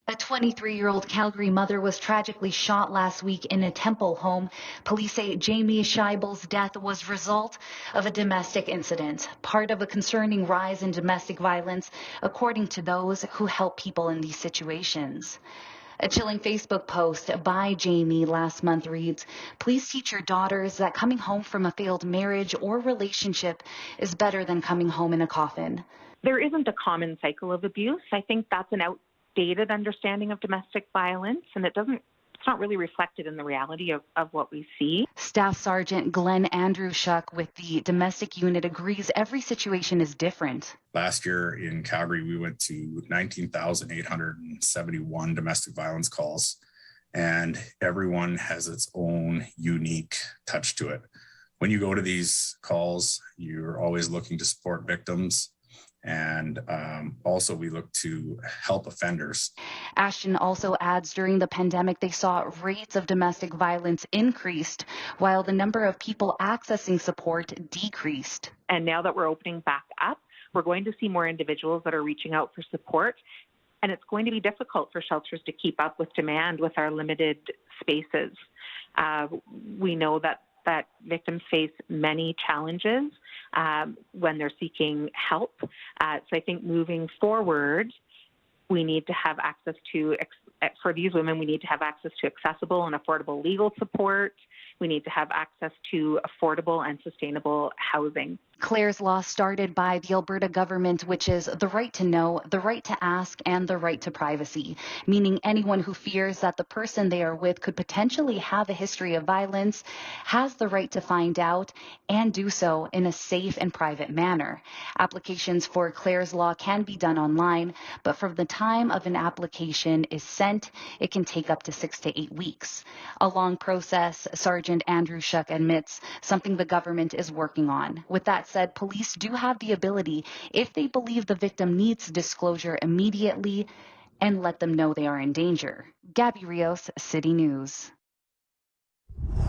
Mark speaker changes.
Speaker 1: A 23-year-old Calgary mother was tragically shot last week in a Temple home. Police say Jamie Scheibel's death was result of a domestic incident, part of a concerning rise in domestic violence, according to those who help people in these situations. A chilling Facebook post by Jamie last month reads, "Please teach your daughters that coming home from a failed marriage or relationship is better than coming home in a coffin."
Speaker 2: There isn't a common cycle of abuse. I think that's an outdated understanding of domestic violence, and it's not really reflected in the reality of what we see.
Speaker 1: Staff Sergeant Glenn Andrewshuk with the domestic unit agrees every situation is different.
Speaker 3: Last year in Calgary, we went to 19,871 domestic violence calls, and everyone has its own unique touch to it. When you go to these calls, you're always looking to support victims. And also we look to help offenders.
Speaker 1: Ashton also adds during the pandemic, they saw rates of domestic violence increased while the number of people accessing support decreased.
Speaker 2: And now that we're opening back up, we're going to see more individuals that are reaching out for support. And it's going to be difficult for shelters to keep up with demand with our limited spaces. We know that victims face many challenges when they're seeking help. So I think moving forward, we need to have access to, for these women, we need to have access to accessible and affordable legal support. We need to have access to affordable and sustainable housing.
Speaker 1: Clare's Law started by the Alberta government, which is the right to know, the right to ask, and the right to privacy, meaning anyone who fears that the person they are with could potentially have a history of violence has the right to find out and do so in a safe and private manner. Applications for Clare's Law can be done online, but from the time of an application is sent, it can take up to 6 to 8 weeks. A long process, Sergeant Andrewshuk admits, something the government is working on. With that said, police do have the ability, if they believe the victim needs disclosure immediately, and let them know they are in danger. Gaby Rios, City News.